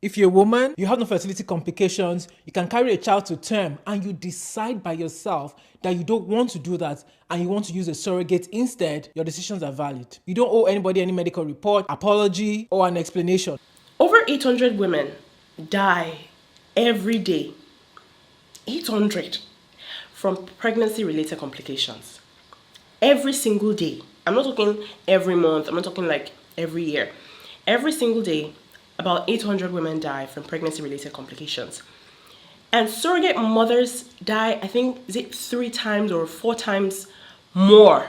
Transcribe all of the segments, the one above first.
If you're a woman, you have no fertility complications, you can carry a child to term, and you decide by yourself that you don't want to do that and you want to use a surrogate instead, your decisions are valid. You don't owe anybody any medical report, apology, or an explanation. Over 800 women die every day. 800 from pregnancy-related complications. Every single day. I'm not talking every month. I'm not talking like every year. Every single day, about 800 women die from pregnancy-related complications. And surrogate mothers die, I think, is it 3 times or 4 times more?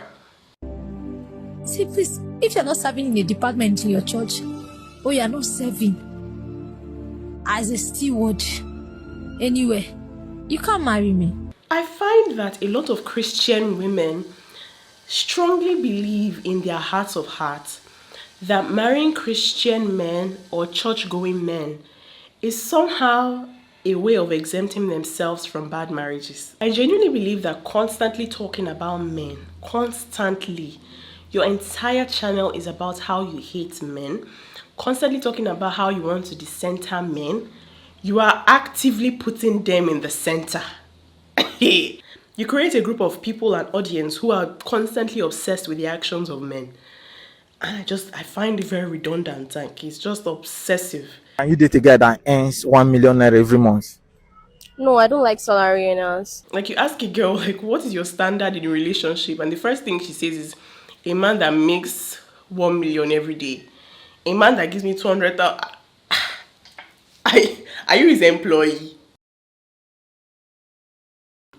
See, please, if you're not serving in a department in your church, or you're not serving as a steward anywhere, you can't marry me. I find that a lot of Christian women strongly believe in their hearts of hearts that marrying Christian men or church-going men is somehow a way of exempting themselves from bad marriages. I genuinely believe that constantly talking about men, constantly, your entire channel is about how you hate men, constantly talking about how you want to decenter men, you are actively putting them in the center. You create a group of people and audience who are constantly obsessed with the actions of men. And I find it very redundant. Like, it's just obsessive. Can you date a guy that earns 1 million naira every month? No, I don't like salary earners. Like, you ask a girl, like, what is your standard in a relationship? And the first thing she says is, a man that makes 1 million every day. A man that gives me 200,000. Are you his employee?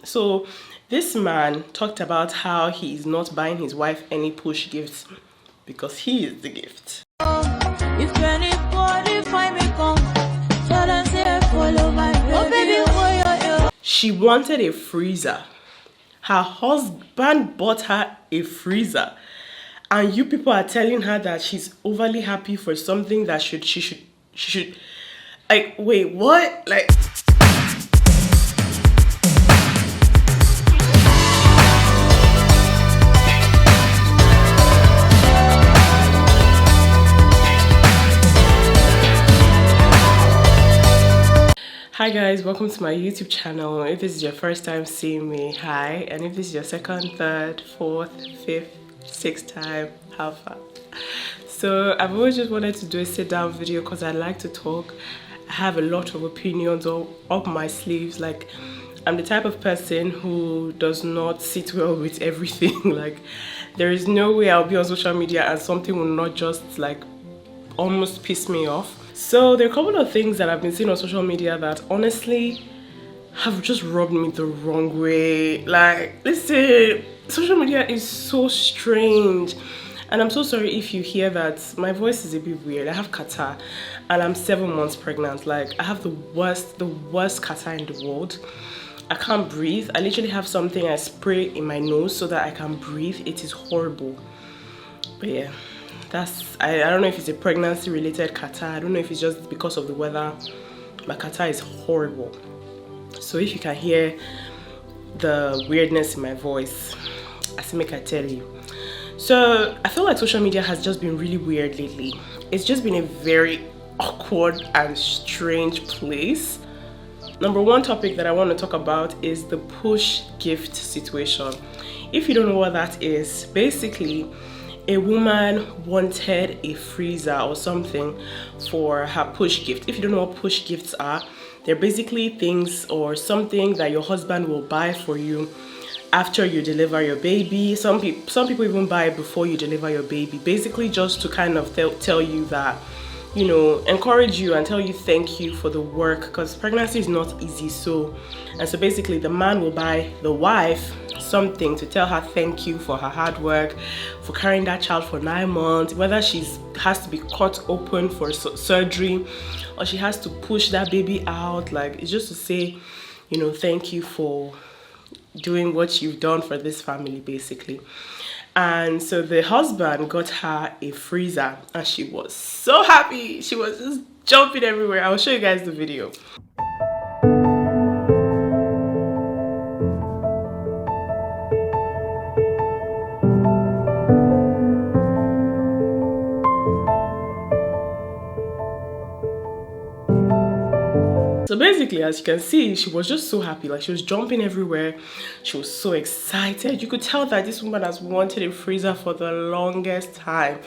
So this man talked about how he is not buying his wife any push gifts because he is the gift. If anybody find me come, tell them say follow my baby. She wanted a freezer. Her husband bought her a freezer. And you people are telling her that she's overly happy for something that she should like, wait, what? Like, hi guys, welcome to my YouTube channel. If this is your first time seeing me, hi. And if this is your second, third, fourth, fifth, sixth time, how far? So I've always just wanted to do a sit down video because I like to talk. I have a lot of opinions up my sleeves. Like, I'm the type of person who does not sit well with everything. Like, there is no way I'll be on social media and something will not just like almost piss me off. So there are a couple of things that I've been seeing on social media that honestly have just rubbed me the wrong way. Like, listen, social media is so strange. And I'm so sorry if you hear that my voice is a bit weird. I have catarrh and I'm 7 months pregnant. Like, I have the worst catarrh in the world. I can't breathe. I literally have something I spray in my nose so that I can breathe. It is horrible. But yeah, I don't know if it's a pregnancy related catarrh. I don't know if it's just because of the weather. My catarrh is horrible. So if you can hear the weirdness in my voice, I tell you. So I feel like social media has just been really weird lately. It's just been a very awkward and strange place. Number one topic that I want to talk about is the push gift situation. If you don't know what that is, basically a woman wanted a freezer or something for her push gift. If you don't know what push gifts are, they're basically things or something that your husband will buy for you after you deliver your baby. Some people even buy it before you deliver your baby, basically just to kind of tell you that, you know, encourage you and tell you thank you for the work, because pregnancy is not easy. So basically the man will buy the wife something to tell her thank you for her hard work, for carrying that child for 9 months, whether she has to be cut open for surgery or she has to push that baby out. Like, it's just to say, you know, thank you for doing what you've done for this family, basically. And so the husband got her a freezer and she was so happy. She was just jumping everywhere. I'll show you guys the video. So basically, as you can see, she was just so happy. Like, she was jumping everywhere. She was so excited. You could tell that this woman has wanted a freezer for the longest time.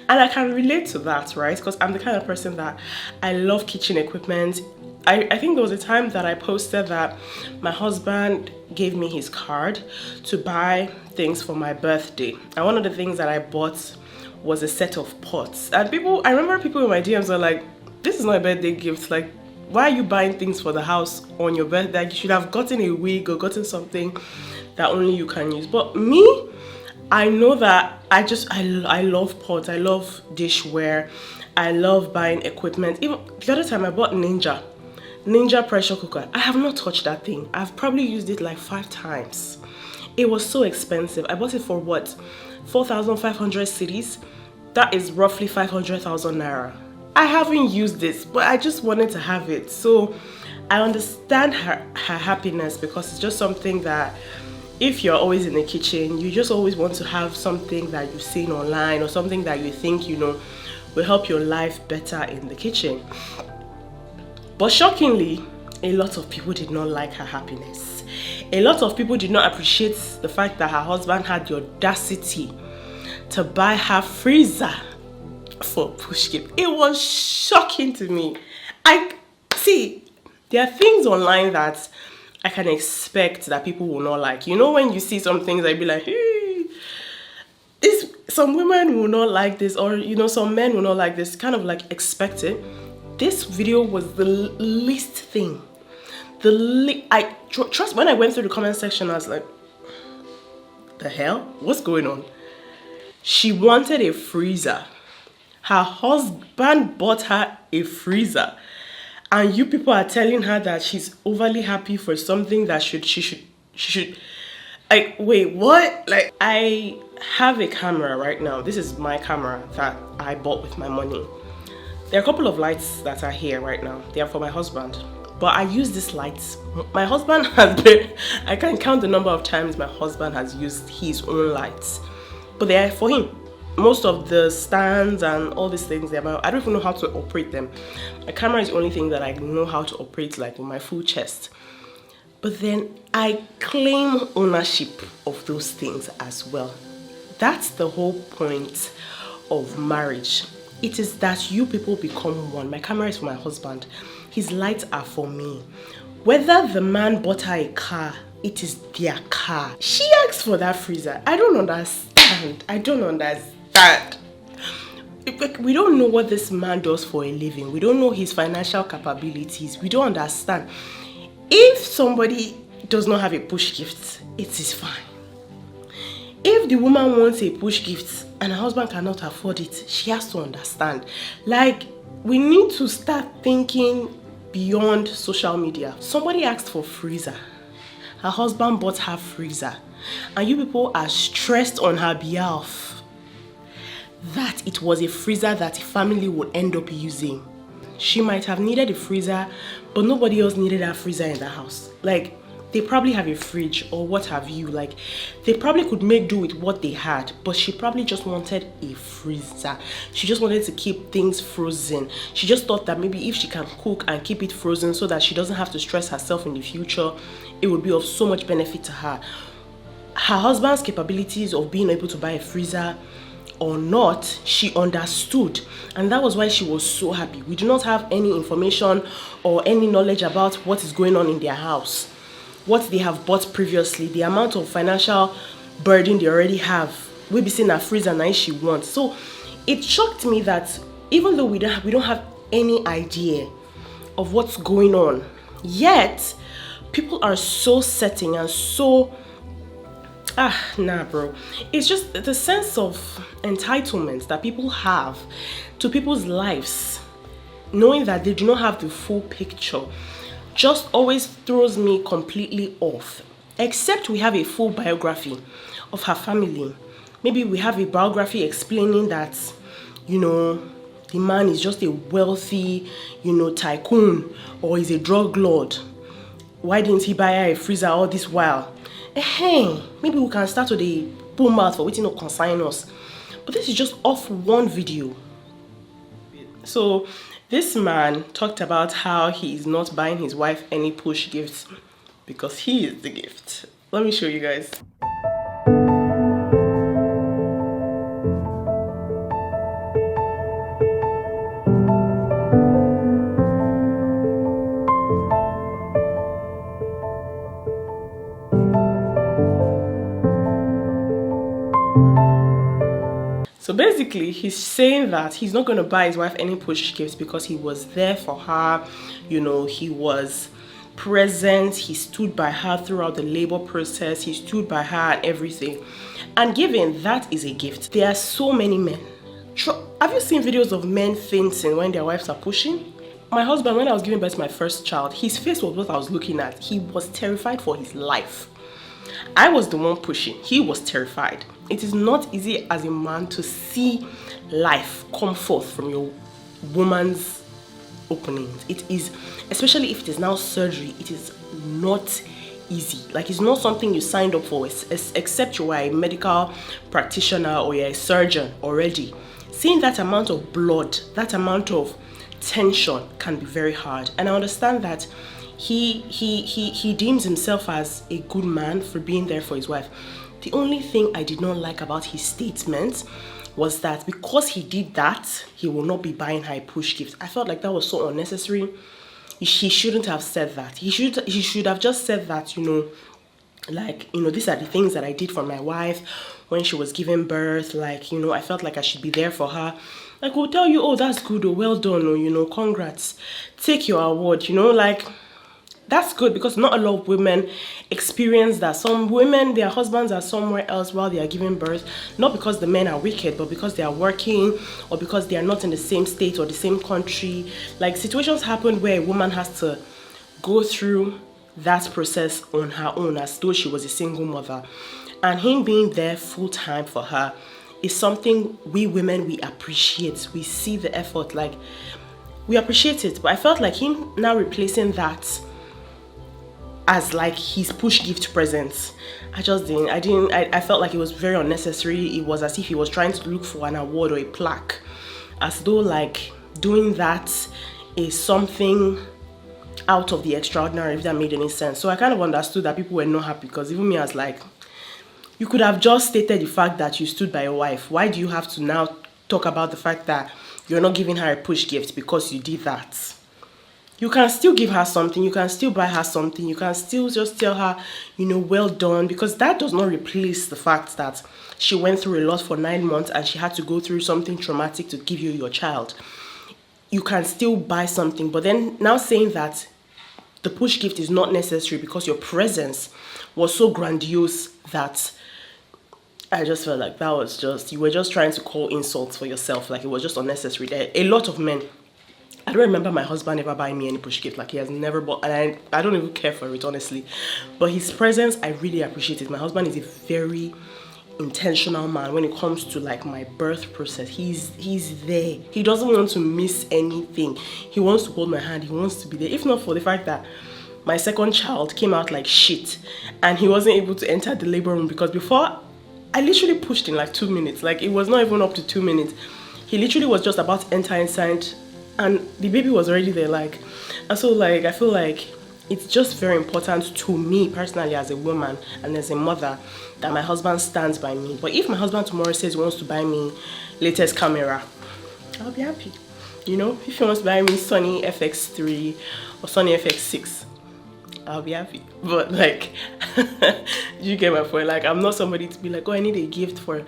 And I can relate to that, right? Because I'm the kind of person that I love kitchen equipment. I think there was a time that I posted that my husband gave me his card to buy things for my birthday. And one of the things that I bought was a set of pots. And I remember people in my DMs were like, this is not a birthday gift. Like, why are you buying things for the house on your birthday? You should have gotten a wig or gotten something that only you can use. But me, I know that I love pots. I love dishware. I love buying equipment. Even the other time I bought Ninja pressure cooker. I have not touched that thing. I've probably used it like 5 times. It was so expensive. I bought it for what? 4,500 cedis. That is roughly 500,000 naira. I haven't used this, but I just wanted to have it. So I understand her happiness, because it's just something that if you're always in the kitchen, you just always want to have something that you've seen online or something that you think, you know, will help your life better in the kitchen. But shockingly, a lot of people did not like her happiness. A lot of people did not appreciate the fact that her husband had the audacity to buy her freezer for push gift. It was shocking to me. There are things online that I can expect that people will not like. You know, when you see some things, I'd be like, hey, some women will not like this, or you know, some men will not like this. Kind of like expect it. This video was the least thing. Trust, when I went through the comment section, I was like, the hell? What's going on? She wanted a freezer. Her husband bought her a freezer. And you people are telling her that she's overly happy for something that she should like, wait, what? Like, I have a camera right now. This is my camera that I bought with my money. There are a couple of lights that are here right now. They are for my husband. But I use these lights. My husband has been, I can count the number of times my husband has used his own lights. But they are for him. Most of the stands and all these things, I don't even know how to operate them. My camera is the only thing that I know how to operate, like with my full chest. But then I claim ownership of those things as well. That's the whole point of marriage. It is that you people become one. My camera is for my husband. His lights are for me. Whether the man bought her a car, it is their car. She asked for that freezer. I don't understand. We don't know what this man does for a living. We don't know his financial capabilities. We don't understand. If somebody does not have a push gift, it is fine. If the woman wants a push gift and her husband cannot afford it, she has to understand. Like, we need to start thinking beyond social media. Somebody asked for freezer. Her husband bought her freezer. And you people are stressed on her behalf that it was a freezer that a family would end up using. She might have needed a freezer, but nobody else needed a freezer in the house. Like, they probably have a fridge or what have you. Like, they probably could make do with what they had, but she probably just wanted a freezer. She just wanted to keep things frozen. She just thought that maybe if she can cook and keep it frozen so that she doesn't have to stress herself in the future, it would be of so much benefit to her. Her husband's capabilities of being able to buy a freezer or not, she understood, and that was why she was so happy. We do not have any information or any knowledge about what is going on in their house, what they have bought previously, the amount of financial burden they already have. We be seeing a freezer now she wants. So it shocked me that even though we don't have any idea of what's going on, yet people are so setting and so nah, bro. It's just the sense of entitlement that people have to people's lives, knowing that they do not have the full picture, just always throws me completely off. Except we have a full biography of her family. Maybe we have a biography explaining that, you know, the man is just a wealthy, you know, tycoon, or is a drug lord. Why didn't he buy her a freezer all this while? Hey, maybe we can start with a pull mouth for waiting to consign us. But this is just off one video. So This man talked about how he is not buying his wife any push gifts because he is the gift. Let me show you guys. So basically, he's saying that he's not going to buy his wife any push gifts because he was there for her. You know, he was present. He stood by her throughout the labor process. He stood by her and everything. And given that is a gift, there are so many men. Have you seen videos of men fainting when their wives are pushing? My husband, when I was giving birth to my first child, his face was what I was looking at. He was terrified for his life. I was the one pushing. He was terrified. It is not easy as a man to see life come forth from your woman's openings. It is, especially if it is now surgery, it is not easy. Like, it's not something you signed up for, except you are a medical practitioner or you're a surgeon already. Seeing that amount of blood, that amount of tension can be very hard. And I understand that he deems himself as a good man for being there for his wife. The only thing I did not like about his statement was that because he did that, he will not be buying her a push gift. I felt like that was so unnecessary. He shouldn't have said that. He should have just said that, you know, like, you know, these are the things that I did for my wife when she was giving birth. Like, you know, I felt like I should be there for her. Like, we'll tell you, oh, that's good, or well done, or, you know, congrats, take your award, you know, like, that's good, because not a lot of women experience that. Some women, their husbands are somewhere else while they are giving birth, not because the men are wicked, but because they are working, or because they are not in the same state or the same country. Like, situations happen where a woman has to go through that process on her own, as though she was a single mother. And him being there full time for her is something we women, we appreciate. We see the effort, like, we appreciate it. But I felt like him now replacing that as like his push gift presents, I felt like it was very unnecessary. It was as if he was trying to look for an award or a plaque, as though like doing that is something out of the extraordinary, if that made any sense. So I kind of understood that people were not happy, because even me, I was like, you could have just stated the fact that you stood by your wife. Why do you have to now talk about the fact that you're not giving her a push gift because you did that? You can still give her something, you can still buy her something, you can still just tell her, you know, well done, because that does not replace the fact that she went through a lot for 9 months and she had to go through something traumatic to give you your child. You can still buy something, but then now saying that the push gift is not necessary because your presence was so grandiose that I just felt like that was just, you were just trying to call insults for yourself. Like, it was just unnecessary. There a lot of men, I don't remember my husband ever buying me any push gift. Like, he has never bought, and I don't even care for it, honestly. But his presence, I really appreciate it. My husband is a very intentional man when it comes to like my birth process. He's there. He doesn't want to miss anything. He wants to hold my hand. He wants to be there. If not for the fact that my second child came out like shit and he wasn't able to enter the labor room, because before, I literally pushed in like 2 minutes. Like, it was not even up to 2 minutes. He literally was just about to enter inside and the baby was already there. Like, and so like, I feel like it's just very important to me personally as a woman and as a mother that my husband stands by me. But if my husband tomorrow says he wants to buy me latest camera, I'll be happy. You know, if he wants to buy me Sony FX3 or Sony FX6, I'll be happy. But like, you get my point. Like, I'm not somebody to be like, oh, I need a gift for.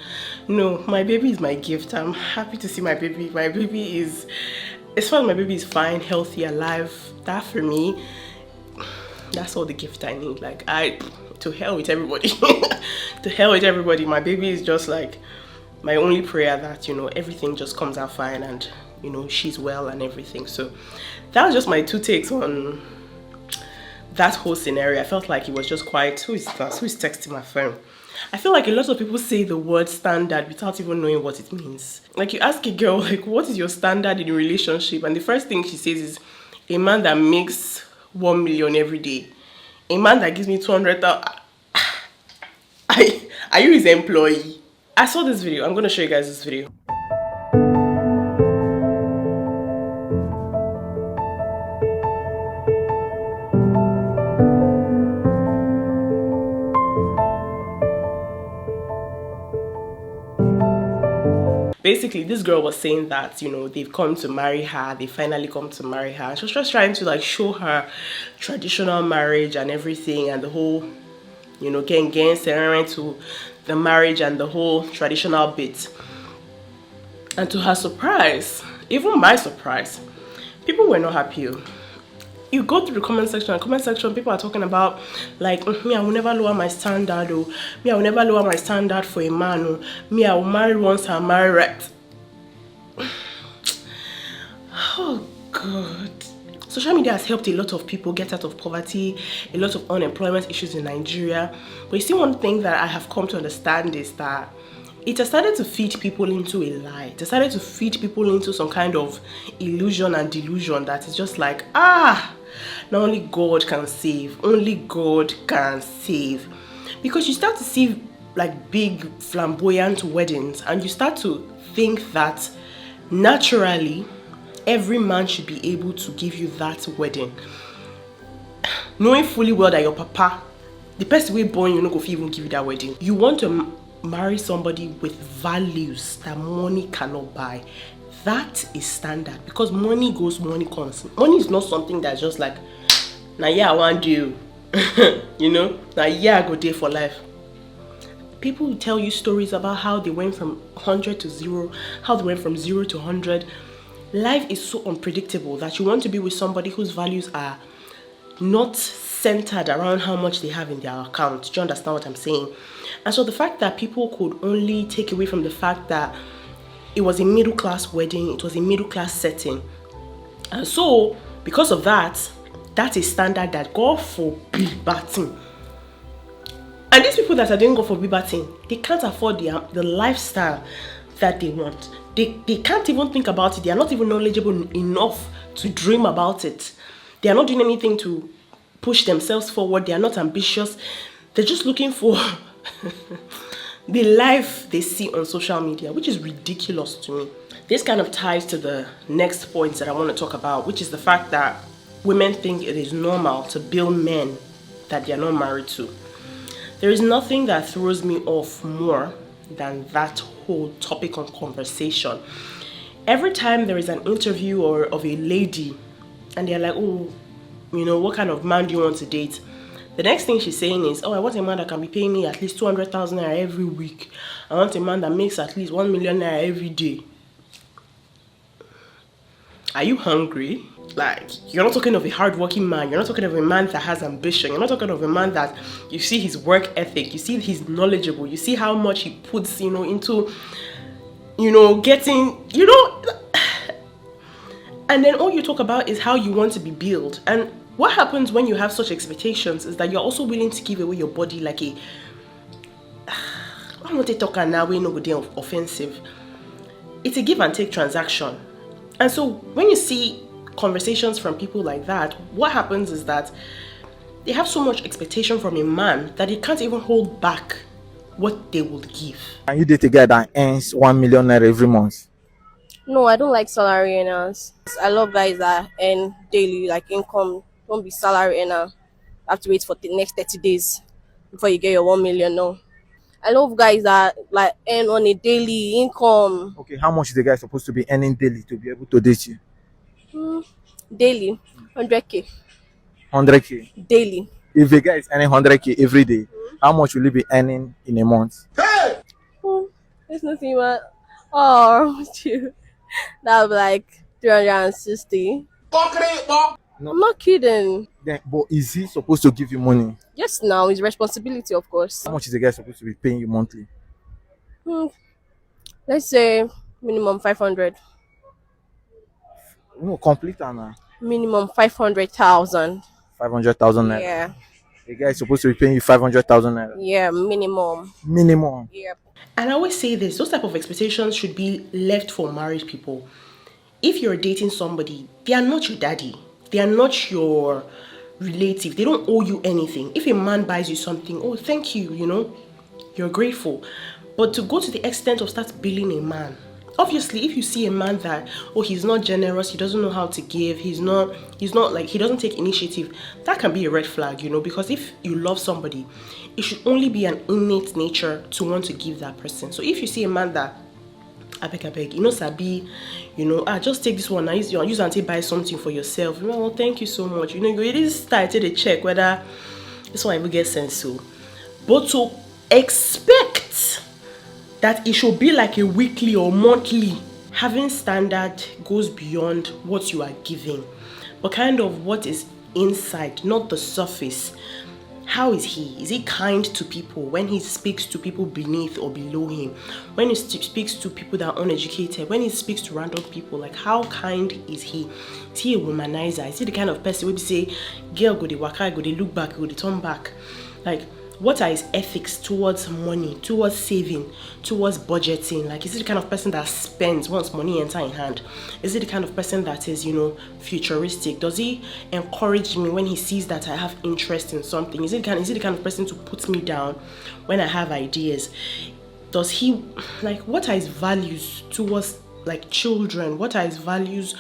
No, my baby is my gift. I'm happy to see my baby. My baby is, as far as my baby is fine, healthy, alive, that for me, that's all the gift I need. Like, to hell with everybody. To hell with everybody. My baby is just like my only prayer that, you know, everything just comes out fine and, you know, she's well and everything. So that was just my 2 takes on that whole scenario. I felt like it was just quite, who is that? Who is texting my phone? I feel like a lot of people say the word standard without even knowing what it means. Like, you ask a girl, like, what is your standard in a relationship? And the first thing she says is, a man that makes 1 million every day. A man that gives me 200,000. Are you his employee? I saw this video. I'm going to show you guys this video. Basically, this girl was saying that, they've come to marry her, they finally come to marry her. And she was just trying to like show her traditional marriage and everything, and the whole, getting ceremony to the marriage and the whole traditional bit. And to her surprise, even my surprise, people were not happy. You go through the comment section, people are talking about like, me, I will never lower my standard, or me, I will never lower my standard for a man, or me, I will marry once and marry right. Oh God. Social media has helped a lot of people get out of poverty, a lot of unemployment issues in Nigeria. But you see, one thing that I have come to understand is that it has started to feed people into a lie. It has started to feed people into some kind of illusion and delusion that is just like, not only God can save, only God can save. Because you start to see like big flamboyant weddings, and you start to think that naturally every man should be able to give you that wedding, knowing fully well that your papa, the person we born, go even give you that wedding. You want to marry somebody with values that money cannot buy. That is standard, because money goes, money comes. Money is not something that's just like, now yeah, I want you, now yeah, I go there for life. People will tell you stories about how they went from 100 to 0, how they went from 0 to 100. Life is so unpredictable that you want to be with somebody whose values are not centered around how much they have in their account. Do you understand what I'm saying? And so the fact that people could only take away from the fact that it was a middle class wedding, it was a middle class setting. And so, because of that, that's a standard that God forbid batting. And these people that are doing God forbid batting, they can't afford the lifestyle that they want. They can't even think about it. They are not even knowledgeable enough to dream about it. They are not doing anything to push themselves forward. They are not ambitious. They're just looking for the life they see on social media, which is ridiculous to me. This kind of ties to the next point that I want to talk about, which is the fact that women think it is normal to bill men that they are not married to. There is nothing that throws me off more than that whole topic on conversation. Every time there is an interview or of a lady and they're like, oh, what kind of man do you want to date? The next thing she's saying is, I want a man that can be paying me at least 200,000 naira every week. I want a man that makes at least 1 million naira every day. Are you hungry? Like, you're not talking of a hardworking man. You're not talking of a man that has ambition. You're not talking of a man that you see his work ethic. You see he's knowledgeable. You see how much he puts, into, getting, And then all you talk about is how you want to be billed. And what happens when you have such expectations is that you're also willing to give away your body like a... I want to talk now, we're not going offensive. It's a give and take transaction. And so when you see conversations from people like that, what happens is that they have so much expectation from a man that they can't even hold back what they will give. Can you date a guy that earns 1 million naira every month? No, I don't like salary earners. I love guys that earn daily, like income. Don't be salary earner. Have to wait for the next 30 days before you get your 1 million. No. I love guys that like earn on a daily income. Okay, how much is the guy supposed to be earning daily to be able to date you? Daily, 100k. 100k? Daily. If a guy is earning 100k every day, how much will he be earning in a month? There's nothing but... Oh, that would be like 360. No. I'm not kidding. Then, but is he supposed to give you money? Yes, now it's responsibility, of course. How much is the guy supposed to be paying you monthly? Let's say minimum 500. No, complete Anna. Minimum 500,000. 500,000 naira. Yeah. The guy is supposed to be paying you 500,000 naira. Yeah, minimum. Minimum. Yeah. And I always say this, those type of expectations should be left for married people. If you're dating somebody, they are not your daddy. They are not your relative. They don't owe you anything. If a man buys you something, oh, thank you, you're grateful. But to go to the extent of start billing a man, obviously, if you see a man that, he's not generous, he doesn't know how to give, he's not like, he doesn't take initiative, that can be a red flag, because if you love somebody, it should only be an innate nature to want to give that person. So if you see a man that I beg, you know, Sabi, you know, just take this one and use and take buy something for yourself. You know, well, thank you so much. You know, you really start to check whether this one even get sense. So, but to expect that it should be like a weekly or monthly, having standard goes beyond what you are giving, but kind of what is inside, not the surface. How is he? Is he kind to people when he speaks to people beneath or below him? When he speaks to people that are uneducated? When he speaks to random people? Like, how kind is he? Is he a womanizer? Is he the kind of person who say, girl, go the waka, go the look back, go the turn back? Like, what are his ethics towards money, towards saving, towards budgeting? Like, is he the kind of person that spends once money enter in hand? Is he the kind of person that is, you know, futuristic? Does he encourage me when he sees that I have interest in something? Is he the kind of person to put me down when I have ideas? Does he, like, what are his values towards, like, children? What are his values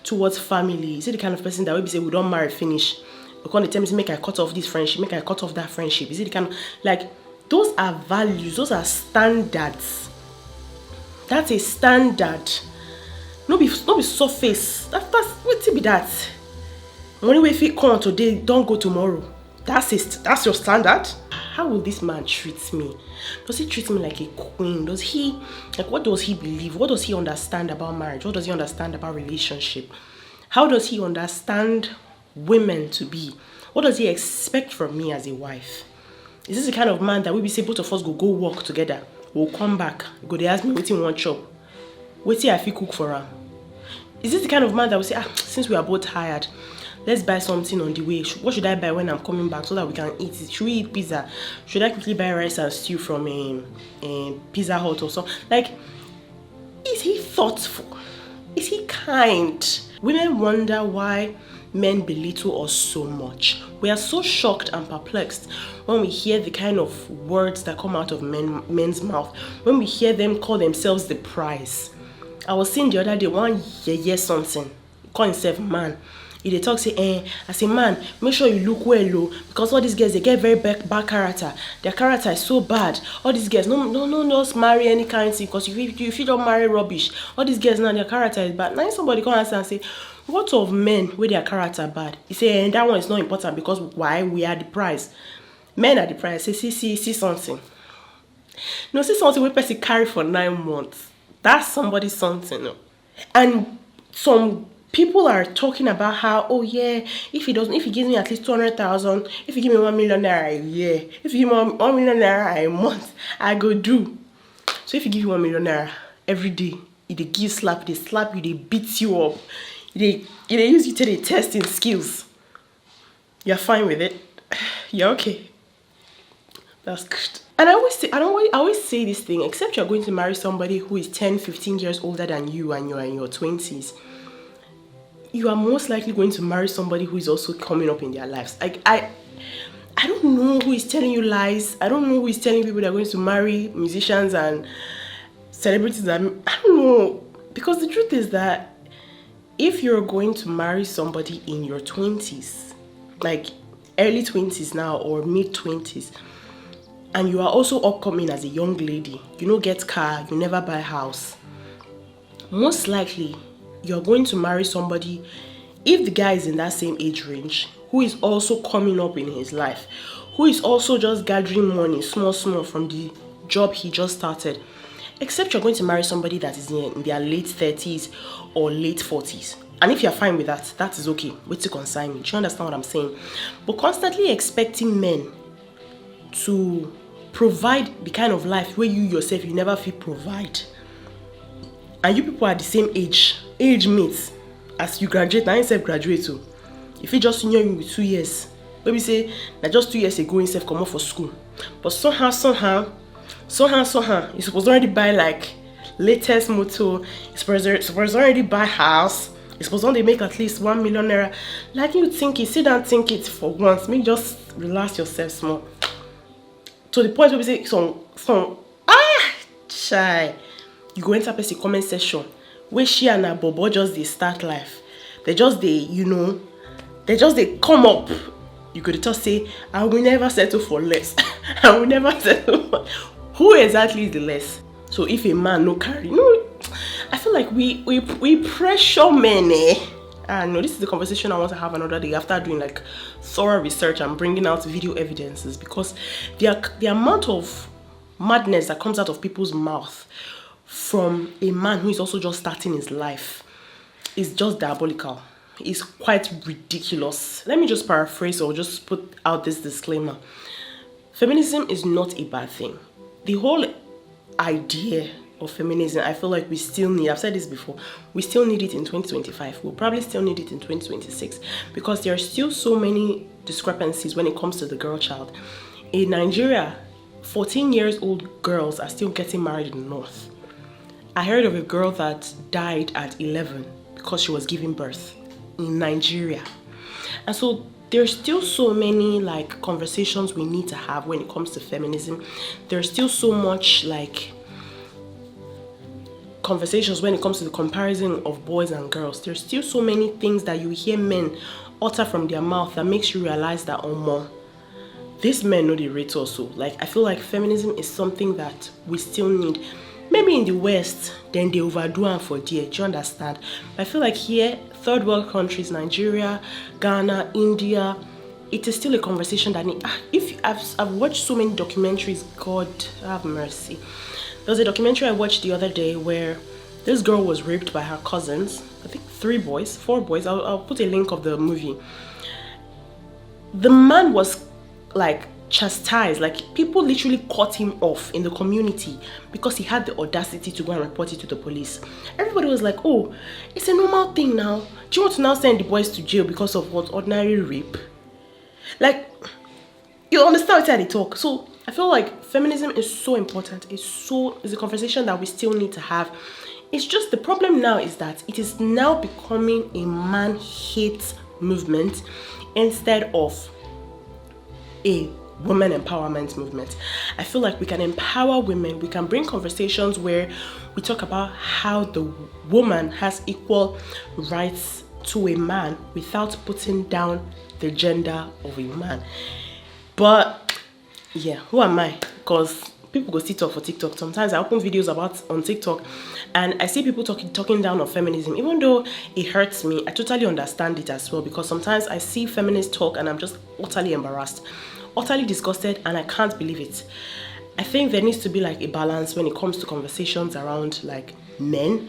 towards family? Is he the kind of person that will say, we don't marry, finish? Because they tell me to make I cut off this friendship, make I cut off that friendship. Is it the kind of, like, those are values, those are standards. That's a standard. No be surface. That's what it be that. Money way if it come today, don't go tomorrow. That's your standard. How will this man treat me? Does he treat me like a queen? Does he, like, what does he believe? What does he understand about marriage? What does he understand about relationship? How does he understand women to be? What does he expect from me as a wife? Is this the kind of man that we be say both of us go work together? We'll come back, go they ask me what he want chop, what I feel cook for him? Is this the kind of man that will say, since we are both tired, let's buy something on the way? What should I buy when I'm coming back so that we can eat it? Should we eat pizza? Should I quickly buy rice and stew from a Pizza Hut or something? Like, is he thoughtful? Is he kind? Women wonder why men belittle us so much. We are so shocked and perplexed when we hear the kind of words that come out of men's mouth, when we hear them call themselves the prize. I was seeing the other day one something, call himself man. If they talk say, as a man, make sure you look well, because all these girls, they get very bad character. Their character is so bad. All these girls, no, marry any kind of thing, because if you don't marry rubbish, all these girls now, their character is bad. Now somebody come answer and say, what of men with their character bad? He say, that one is not important because why? We are the prize. Men are the prize. Say, see something. No, see something we person carry for 9 months. That's somebody's something. No? And some people are talking about how, oh yeah, if he gives me at least 200,000, if he give me 1 million naira a year, if he give me 1 million naira a month, I go do. So if he give you 1 million naira every day, they give slap, they slap you, they beat you up. They use you to the testing skills. You're fine with it. You're okay. That's good. And I always say this thing, except you're going to marry somebody who is 10, 15 years older than you and you're in your 20s, you are most likely going to marry somebody who is also coming up in their lives. Like, I don't know who is telling you lies. I don't know who is telling people they're going to marry musicians and celebrities. I don't know. Because the truth is that if you're going to marry somebody in your 20s, like early 20s now or mid 20s, and you are also upcoming as a young lady, you don't get car, you never buy house, most likely you're going to marry somebody, if the guy is in that same age range, who is also coming up in his life, who is also just gathering money small from the job he just started. Except you're going to marry somebody that is in their late 30s or late 40s. And if you're fine with that, that is okay. Wait to consign me. Do you understand what I'm saying? But constantly expecting men to provide the kind of life where you yourself, you never feel provide. And you people are the same age mates as you graduate. Now you graduate too. If you just senior you with 2 years, maybe say that just 2 years ago you come out for school. But somehow, you're supposed to already buy like latest motor, you're supposed to already buy house, you're supposed to only make at least 1 million naira. Like you think it, sit down, think it for once, maybe just relax yourself small. To the point where we say shy. You go enter the comment section where she and her bobo just they start life. They just they come up. You could just say, I will never settle for less. I will never settle for... Who exactly is the less? So if a man no carry, no, feel like we pressure men, and this is the conversation I want to have another day after doing like thorough research and bringing out video evidences, because the amount of madness that comes out of people's mouth from a man who is also just starting his life is just diabolical. It's quite ridiculous. Let me just paraphrase or just put out this disclaimer. Feminism is not a bad thing. The whole idea of feminism, I feel like we still need, I've said this before, we still need it in 2025. We'll probably still need it in 2026 because there are still so many discrepancies when it comes to the girl child. In Nigeria, 14 years old girls are still getting married in the north. I heard of a girl that died at 11 because she was giving birth in Nigeria. And so there's still so many like conversations we need to have when it comes to feminism. There's still so much like conversations when it comes to the comparison of boys and girls. There's still so many things that you hear men utter from their mouth that makes you realize that, oh more, these men know the rate also. Like, I feel like feminism is something that we still need. Maybe in the West, then they overdo and for dear. Do you understand? But I feel like here, third world countries, Nigeria, Ghana, India, it is still a conversation that I've watched so many documentaries. God have mercy. There was a documentary I watched the other day where this girl was raped by her cousins. I think 4 boys. I'll put a link of the movie. The man was like chastised, like people literally cut him off in the community because he had the audacity to go and report it to the police. Everybody was like, oh, it's a normal thing now. Do you want to now send the boys to jail because of what? Ordinary rape? Like, you understand how they talk. So I feel like feminism is so important. It's a conversation that we still need to have. It's just the problem now is that it is now becoming a man-hate movement instead of a women empowerment movement. I feel like we can empower women. We can bring conversations where we talk about how the woman has equal rights to a man without putting down the gender of a man. But yeah, who am I? Because people go see talk for TikTok. Sometimes I open videos on TikTok and I see people talking down on feminism. Even though it hurts me, I totally understand it as well, because sometimes I see feminists talk and I'm just utterly embarrassed, utterly disgusted, and I can't believe it. I think there needs to be like a balance when it comes to conversations around like men.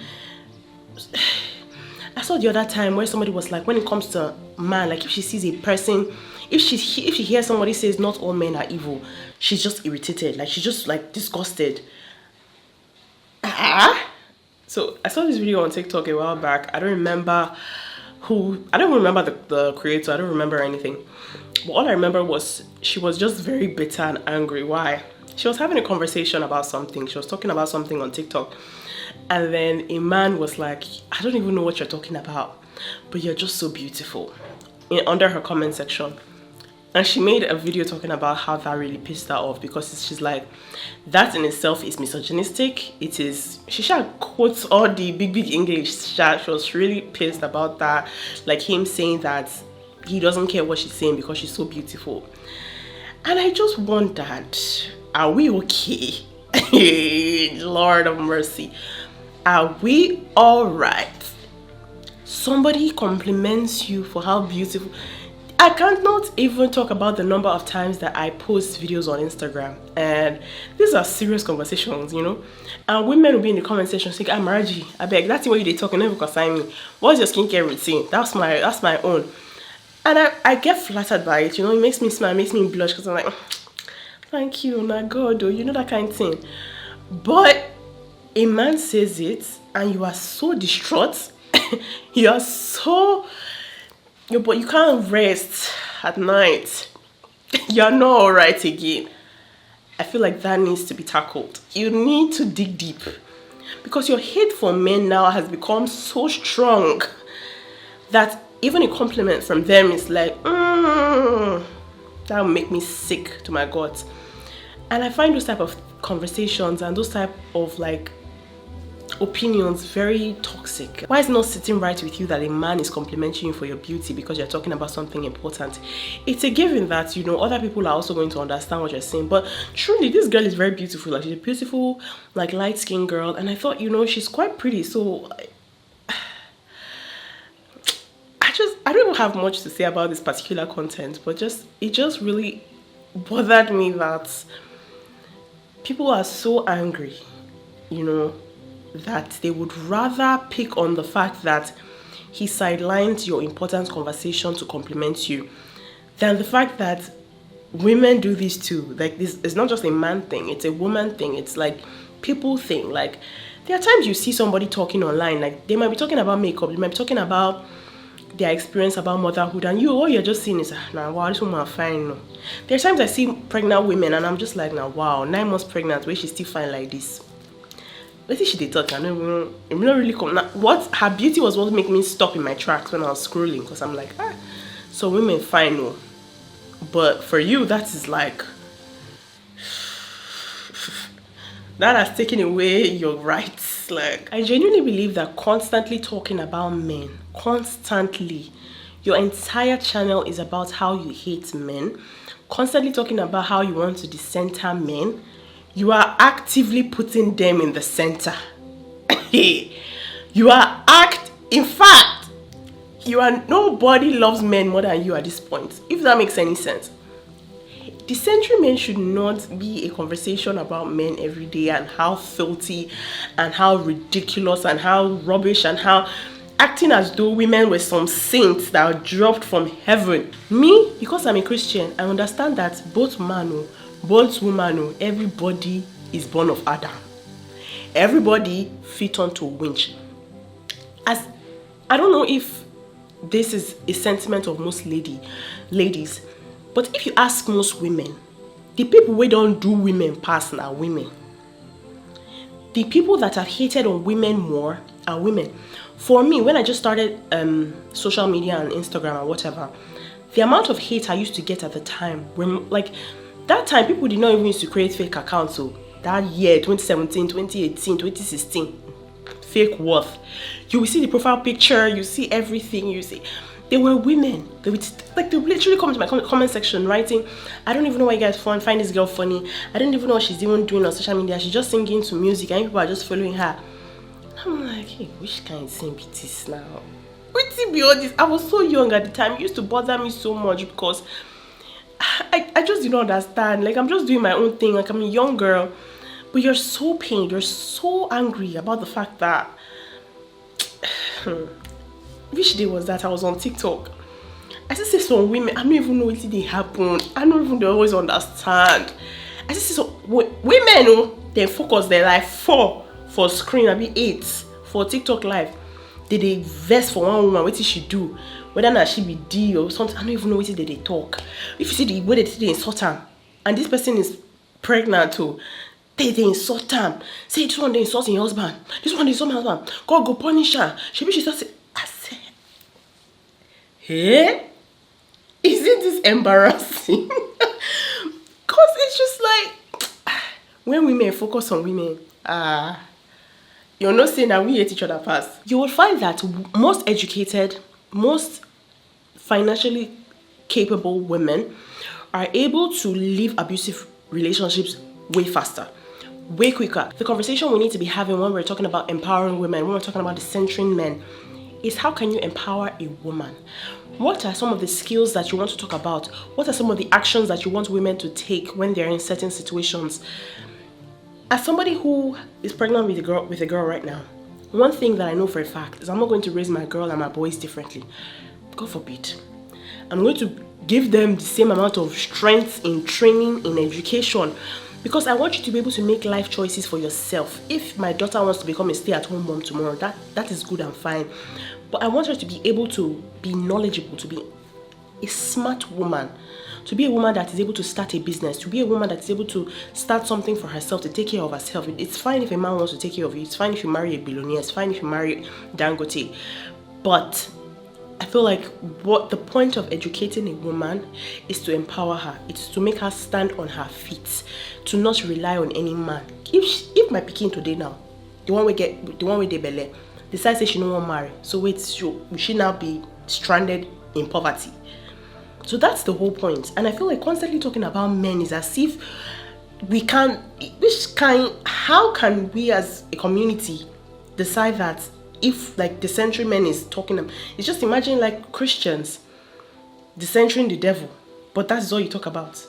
I saw the other time where somebody was like, when it comes to man, like if she sees a person, if she hears somebody says not all men are evil, she's just irritated, like she's just like disgusted. So I saw this video on TikTok a while back. I don't remember the creator, I don't remember anything. But all I remember was she was just very bitter and angry. Why? She was having a conversation about something. She was talking about something on TikTok. And then a man was like, I don't even know what you're talking about, but you're just so beautiful, under her comment section. And she made a video talking about how that really pissed her off, because she's like, that in itself is misogynistic. It is, she quotes all the big English. She was really pissed about that, like him saying that he doesn't care what she's saying because she's so beautiful. And I just wondered, are we okay? Lord of mercy, are we all right? Somebody compliments you for how beautiful. I cannot even talk about the number of times that I post videos on Instagram, and these are serious conversations, you know, and women will be in the comment section saying, I'm Maraji, I beg, that's the way they talk, and never consign me. What's your skincare routine? That's my own. And I get flattered by it, you know. It makes me smile, it makes me blush, because I'm like, thank you, my God, you know, that kind of thing. But a man says it and you are so distraught. You are so, but you can't rest at night. You're not all right again. I feel like that needs to be tackled. You need to dig deep, because your hate for men now has become so strong that even a compliment from them is like, that will make me sick to my guts. And I find those type of conversations and those type of like opinions very toxic. Why is it not sitting right with you that a man is complimenting you for your beauty because you're talking about something important? It's a given that, you know, other people are also going to understand what you're saying. But truly, this girl is very beautiful. Like, she's a beautiful, like, light-skinned girl, and I thought, you know, she's quite pretty. So I don't even have much to say about this particular content, but it just really bothered me that people are so angry, you know, that they would rather pick on the fact that he sidelined your important conversation to compliment you than the fact that women do this too. Like, this is not just a man thing, it's a woman thing, it's like people thing. Like, there are times you see somebody talking online, like they might be talking about makeup, they might be talking about their experience about motherhood, and all you're just seeing is, nah, wow, this woman fine. No. There are times I see pregnant women and I'm just like, nah, wow, 9 months pregnant, where she's still fine like this. Let's see, she did talk. I'm not really come. Now, what her beauty was what made me stop in my tracks when I was scrolling, because I'm like, so women fine, no. But for you, that is like, that has taken away your rights. Like, I genuinely believe that constantly talking about men, constantly, your entire channel is about how you hate men, constantly talking about how you want to decenter men, you are actively putting them in the center. In fact, nobody loves men more than you at this point, if that makes any sense. Decentering men should not be a conversation about men every day and how filthy and how ridiculous and how rubbish and how acting as though women were some saints that are dropped from heaven. Me, because I'm a Christian, I understand that both man, both woman, everybody is born of Adam. Everybody fit onto a winch. As I don't know if this is a sentiment of most ladies, but if you ask most women, the people who don't do women pass are women. The people that have hated on women more are women. For me, when I just started social media and Instagram and whatever, the amount of hate I used to get at the time, when, like, that time people did not even used to create fake accounts. So that year, 2017, 2018, 2016, fake worth. You will see the profile picture, you see everything, you see. They were women. They would literally come to my comment section writing, I don't even know why you guys find this girl funny. I don't even know what she's even doing on social media. She's just singing to music and people are just following her. I'm like, hey, which kind of thing be this now? What's it be all this? I was so young at the time. It used to bother me so much because I just did not understand. Like, I'm just doing my own thing. Like, I'm a young girl. But you're so pained. You're so angry about the fact that which day was that? I was on TikTok. I just see some women, I don't even know what they happen. I don't even always understand. I just see some women, they focus their life for screen, I mean 8 for TikTok live. They vest for one woman, what did she do? Whether not she be D or something, I don't even know what they talk. If you see the way they insult her, and this person is pregnant too, they insult her. Say this one they insult your husband. This one they insult my husband. God go punish her. She starts saying, I said, hey, isn't this embarrassing? Because it's just like, when women focus on women, you're not saying that we hate each other fast. You will find that most educated, most financially capable women are able to leave abusive relationships way faster, way quicker. The conversation we need to be having when we're talking about empowering women, when we're talking about decentering men, is how can you empower a woman? What are some of the skills that you want to talk about? What are some of the actions that you want women to take when they're in certain situations? As somebody who is pregnant with a girl right now, one thing that I know for a fact is I'm not going to raise my girl and my boys differently. God forbid. I'm going to give them the same amount of strength in training, in education, because I want you to be able to make life choices for yourself. If my daughter wants to become a stay-at-home mom tomorrow, that is good and fine. But I want her to be able to be knowledgeable, to be a smart woman, to be a woman that is able to start a business, to be a woman that is able to start something for herself, to take care of herself. It's fine if a man wants to take care of you. It's fine if you marry a billionaire. It's fine if you marry Dangote. But I feel like what the point of educating a woman is to empower her. It's to make her stand on her feet, to not rely on any man. If my pikin today now, the one with the belly, decides say she no want marry. So wait, will she now be stranded in poverty? So that's the whole point. And I feel like constantly talking about men is as if how can we as a community decide that if like decentering men is talking them? It's just imagine like Christians decentering the devil, but that's all you talk about.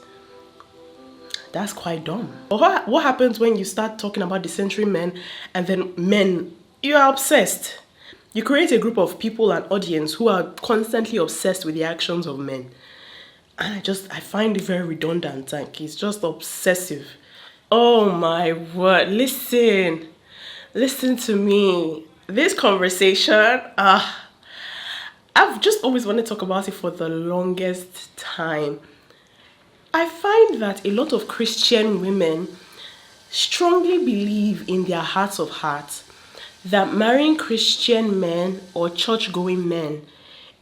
That's quite dumb. But what happens when you start talking about decentering men and then men, you are obsessed. You create a group of people and audience who are constantly obsessed with the actions of men. And I find it very redundant. Like, it's just obsessive. Oh my word. Listen to me. This conversation, I've just always wanted to talk about it for the longest time. I find that a lot of Christian women strongly believe in their hearts of hearts that marrying Christian men or church-going men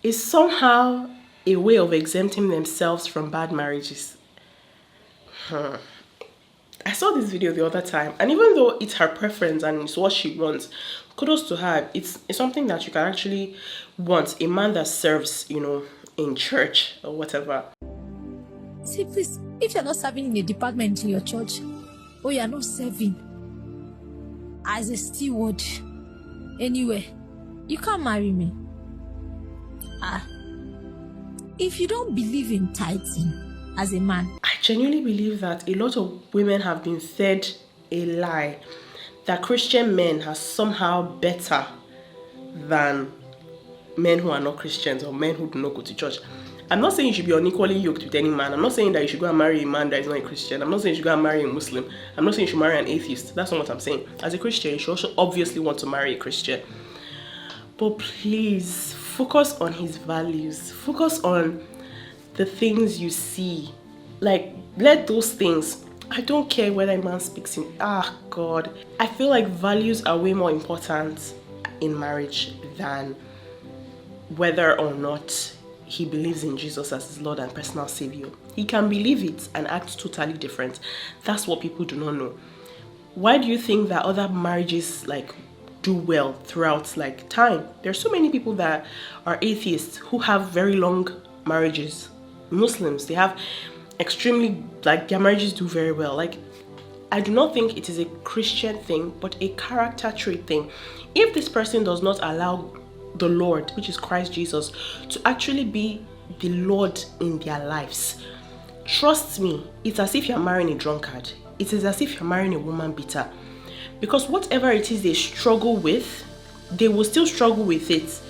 is somehow a way of exempting themselves from bad marriages. I saw this video the other time, and even though it's her preference and it's what she wants, kudos to her. It's something that you can actually want, a man that serves, in church or whatever. See, please, if you're not serving in a department in your church, or you're not serving as a steward anywhere, you can't marry me. If you don't believe in tithing as a man, I genuinely believe that a lot of women have been fed a lie that Christian men are somehow better than men who are not Christians or men who do not go to church. I'm not saying you should be unequally yoked with any man. I'm not saying that you should go and marry a man that is not a Christian. I'm not saying you should go and marry a Muslim. I'm not saying you should marry an atheist. That's not what I'm saying. As a Christian, you should also obviously want to marry a Christian. But please, focus on his values. Focus on the things you see. Like, let those things. I don't care whether a man speaks in... God. I feel like values are way more important in marriage than whether or not he believes in Jesus as his Lord and personal Savior. He can believe it and act totally different. That's what people do not know. Why do you think that other marriages do well throughout time? There are so many people that are atheists who have very long marriages. Muslims, they have extremely their marriages do very well. I do not think it is a Christian thing, but a character trait thing. If this person does not allow the Lord, which is Christ Jesus, to actually be the Lord in their lives, trust me, it's as if you're marrying a drunkard. It is as if you're marrying a woman beater. Because whatever it is they struggle with, they will still struggle with it.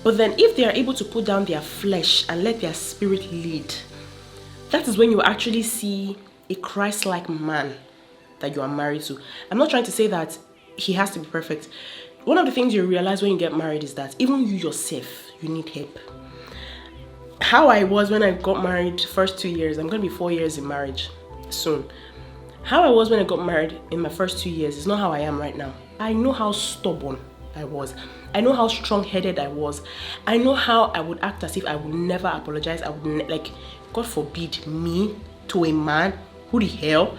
But then if they are able to put down their flesh and let their spirit lead, that is when you actually see a Christ-like man that you are married to. I'm not trying to say that he has to be perfect. One of the things you realize when you get married is that even you yourself, you need help. How I was when I got married, first 2 years, I'm going to be 4 years in marriage soon. How I was when I got married in my first 2 years is not how I am right now. I know how stubborn I was. I know how strong-headed I was. I know how I would act as if I would never apologize. I would, God forbid, me to a man. Who the hell?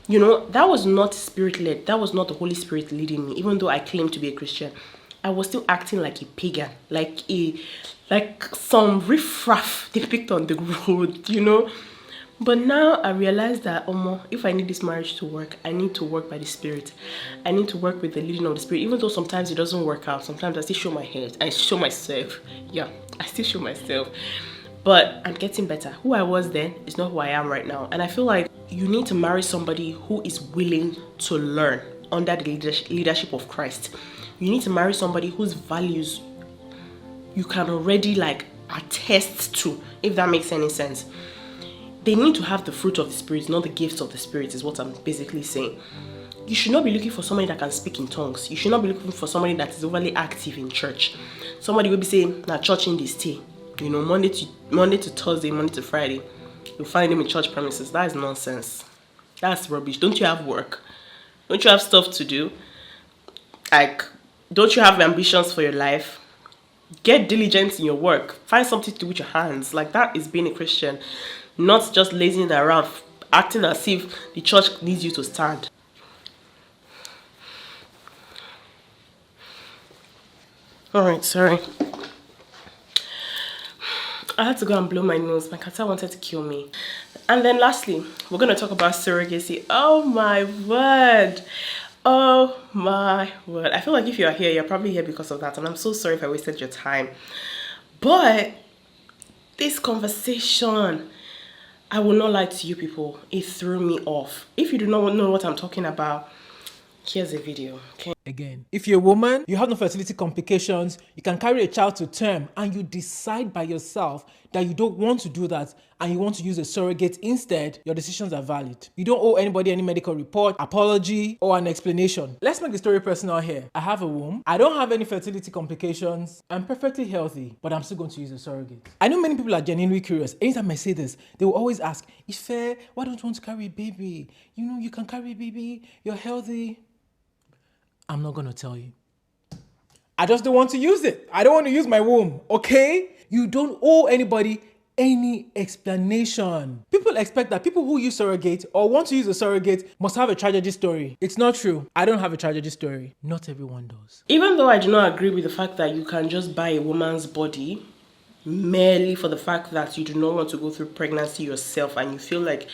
That was not spirit-led. That was not the Holy Spirit leading me. Even though I claimed to be a Christian, I was still acting like a pagan, like some riffraff they picked on the road, But now I realize that, if I need this marriage to work, I need to work by the Spirit. I need to work with the leading of the Spirit. Even though sometimes it doesn't work out, sometimes I still show my head. I show myself. Yeah, I still show myself. But I'm getting better. Who I was then is not who I am right now. And I feel like you need to marry somebody who is willing to learn under the leadership of Christ. You need to marry somebody whose values you can already attest to, if that makes any sense. They need to have the fruit of the Spirit, not the gifts of the Spirit, is what I'm basically saying. You should not be looking for somebody that can speak in tongues. You should not be looking for somebody that is overly active in church. Somebody will be saying, church in this day. Monday to Thursday, Monday to Friday. You'll find them in church premises. That is nonsense. That's rubbish. Don't you have work? Don't you have stuff to do? Don't you have ambitions for your life? Get diligent in your work. Find something to do with your hands. That is being a Christian. Not just lazing around, acting as if the church needs you to stand. Alright, sorry. I had to go and blow my nose. My cat wanted to kill me. And then lastly, we're going to talk about surrogacy. Oh my word. Oh my word. I feel like if you are here, you're probably here because of that. And I'm so sorry if I wasted your time. But this conversation, I will not lie to you people, it threw me off. If you do not know what I'm talking about, here's a video, okay? Again, if you're a woman, you have no fertility complications, you can carry a child to term, and you decide by yourself that you don't want to do that and you want to use a surrogate instead, your decisions are valid. You don't owe anybody any medical report, apology, or an explanation. Let's make the story personal here. I have a womb, I don't have any fertility complications, I'm perfectly healthy, but I'm still going to use a surrogate. I know many people are genuinely curious. Anytime I say this, they will always ask, Ife, why don't you want to carry a baby? You know, you can carry a baby, you're healthy. I'm not gonna tell you. I just don't want to use it. I don't want to use my womb, okay? You don't owe anybody any explanation. People expect that people who use surrogate or want to use a surrogate must have a tragedy story. It's not true. I don't have a tragedy story. Not everyone does. Even though I do not agree with the fact that you can just buy a woman's body merely for the fact that you do not want to go through pregnancy yourself and you feel like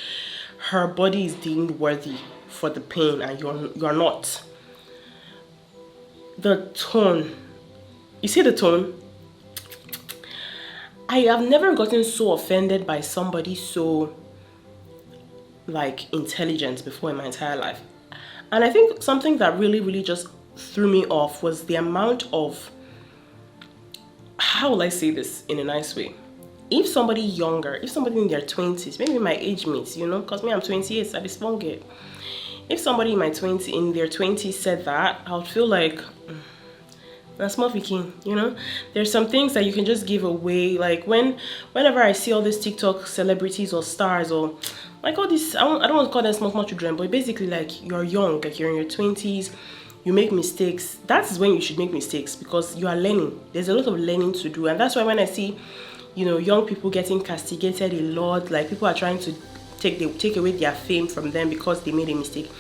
her body is deemed worthy for the pain and you're not. The tone, you see the tone? I have never gotten so offended by somebody so like intelligent before in my entire life. And I think something that really just threw me off was the amount of, how will I say this in a nice way? If somebody younger, if somebody in their 20s, maybe my age mates, you know, because me I'm 28, so I be small girl. If somebody in their 20s said that, I would feel like that's small picking, you know. There's some things that you can just give away. Like whenever I see all these TikTok celebrities or stars or like all this, I don't want to call them small children, but basically like you're young, like you're in your 20s, you make mistakes. That is when you should make mistakes because you are learning. There's a lot of learning to do, and that's why when I see, you know, young people getting castigated a lot, like people are trying to take away their fame from them because they made a mistake,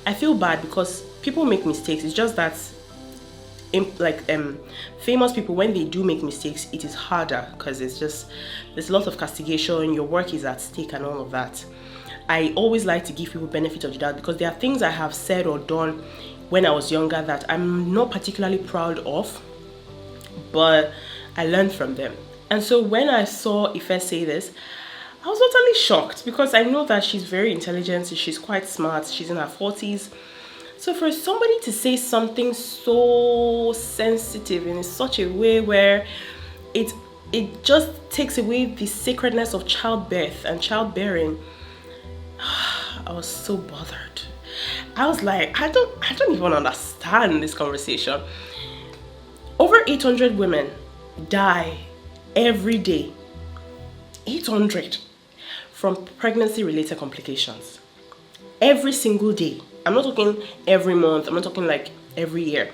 I feel bad because people make mistakes. It's just that famous people, when they do make mistakes, it is harder because there's a lot of castigation, your work is at stake and all of that. I always like to give people benefit of the doubt because there are things I have said or done when I was younger that I'm not particularly proud of, but I learned from them. And so when I saw Ife say this, I was totally shocked because I know that she's very intelligent, she's quite smart, she's in her 40s. So for somebody to say something so sensitive in such a way where it just takes away the sacredness of childbirth and childbearing, I was so bothered. I was like, I don't even understand this conversation. Over 800 women die every day. 800 from pregnancy-related complications. Every single day. I'm not talking every month. I'm not talking like every year.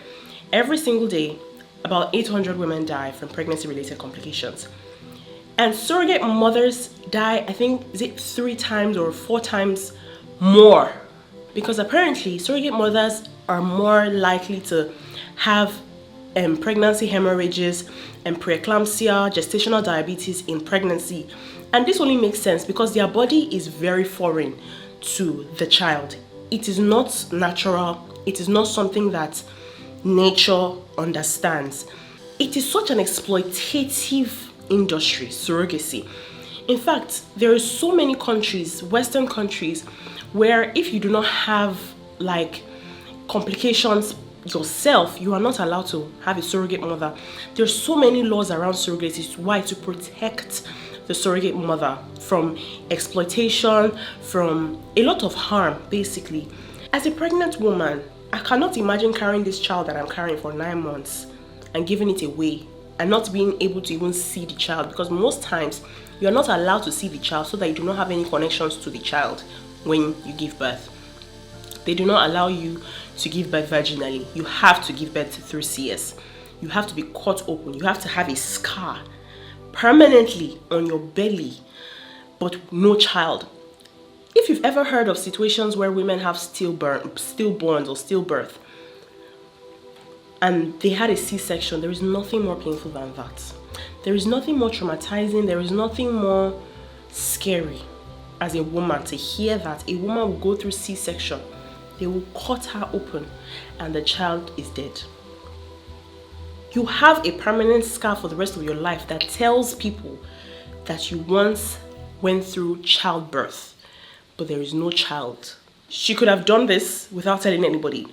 Every single day, about 800 women die from pregnancy-related complications. And surrogate mothers die, I think, is it 3 times or 4 times more? Because apparently, surrogate mothers are more likely to have pregnancy hemorrhages and preeclampsia, gestational diabetes in pregnancy. And this only makes sense because their body is very foreign to the child. It is not natural. It is not something that nature understands. It is such an exploitative industry, surrogacy. In fact, there are so many countries, Western countries, where if you do not have like complications yourself, you are not allowed to have a surrogate mother. There's so many laws around surrogacy. Why? To protect the surrogate mother from exploitation, from a lot of harm, basically. As a pregnant woman, I cannot imagine carrying this child that I'm carrying for 9 months and giving it away and not being able to even see the child, because most times you're not allowed to see the child so that you do not have any connections to the child when you give birth. They do not allow you to give birth vaginally. You have to give birth through CS. You have to be cut open. You have to have a scar permanently on your belly, but no child. If you've ever heard of situations where women have stillborns or stillbirth, and they had a C-section, there is nothing more painful than that. There is nothing more traumatizing, there is nothing more scary as a woman to hear that a woman will go through C-section, they will cut her open and the child is dead. You have a permanent scar for the rest of your life that tells people that you once went through childbirth, but there is no child. She could have done this without telling anybody,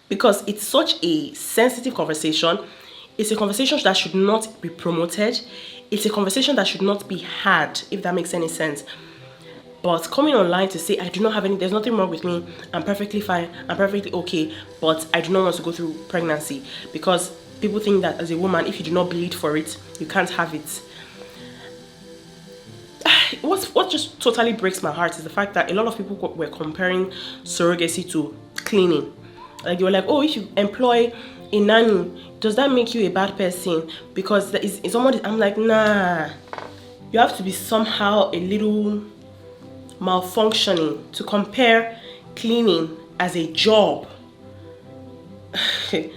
because it's such a sensitive conversation. It's a conversation that should not be promoted. It's a conversation that should not be had, if that makes any sense. But coming online to say, I do not have any, there's nothing wrong with me, I'm perfectly fine, I'm perfectly okay, but I do not want to go through pregnancy, because people think that as a woman, if you do not bleed for it, you can't have it. What just totally breaks my heart is the fact that a lot of people were comparing surrogacy to cleaning. Like, they were like, oh, if you employ a nanny, does that make you a bad person? Because it's someone. I'm like, nah. You have to be somehow a little malfunctioning to compare cleaning as a job to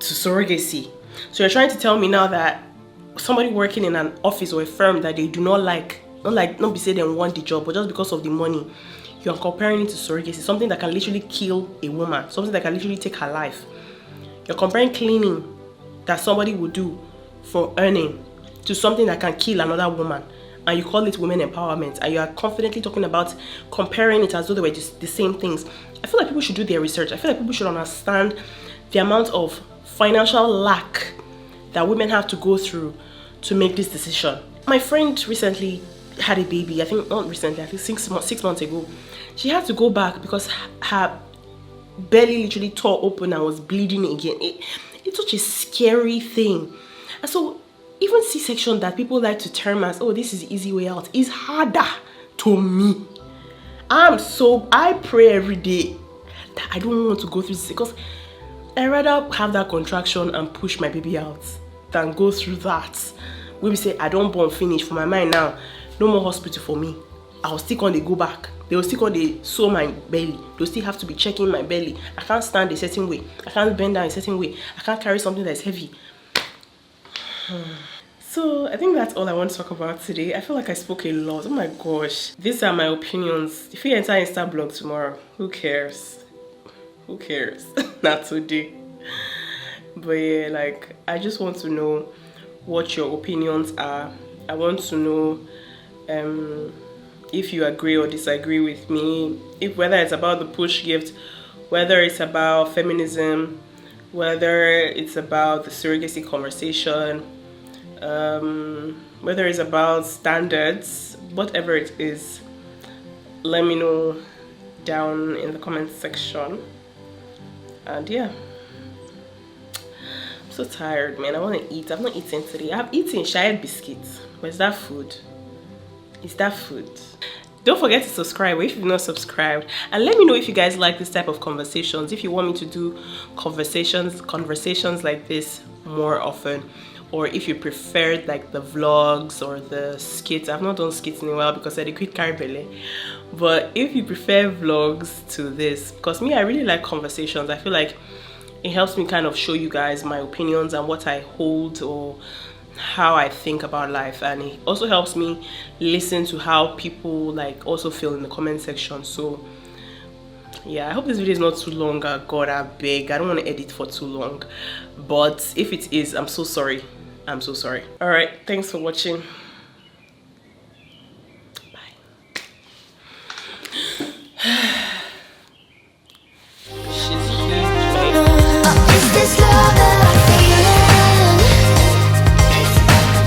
surrogacy. So you're trying to tell me now that somebody working in an office or a firm that they do not like, not be say they want the job, but just because of the money, you are comparing it to surrogacy, something that can literally kill a woman, something that can literally take her life. You're comparing cleaning that somebody would do for earning to something that can kill another woman, and you call it women empowerment, and you are confidently talking about comparing it as though they were just the same things. I feel like people should do their research. I feel like people should understand the amount of financial lack that women have to go through to make this decision. My friend recently had a baby, I think not recently, I think 6 months ago. She had to go back because her belly literally tore open and was bleeding again. It's such a scary thing. And so even C-section that people like to term as, oh, this is the easy way out, is harder to me. I pray every day that I don't want to go through this, because I'd rather have that contraction and push my baby out than go through that. We will say, I don't born finish for my mind now. No more hospital for me. I'll still on they go back. They will still on they sew my belly. They'll still have to be checking my belly. I can't stand a certain way. I can't bend down a certain way. I can't carry something that's heavy. So I think that's all I want to talk about today. I feel like I spoke a lot. Oh my gosh. These are my opinions. If you enter Insta blog tomorrow, who cares? Who cares? Not today. But yeah, like, I just want to know what your opinions are. I want to know if you agree or disagree with me, whether it's about the push gift, whether it's about feminism, whether it's about the surrogacy conversation, whether it's about standards, whatever it is, let me know down in the comment section. And yeah, I'm so tired, man. I want to eat. I've not eaten today. I've eaten shire biscuits. But is that food? Is that food? Don't forget to subscribe if you've not subscribed, and let me know if you guys like this type of conversations, if you want me to do conversations like this more often, or if you preferred like the vlogs or the skits. I've not done skits in a while because I did quit carry belly. But if you prefer vlogs to this, because me, I really like conversations. I feel like it helps me kind of show you guys my opinions and what I hold or how I think about life, and it also helps me listen to how people like also feel in the comment section. So yeah, I hope this video is not too long. God, I beg, I don't want to edit for too long, but if it is, I'm so sorry. I'm so sorry. All right, thanks for watching. Bye.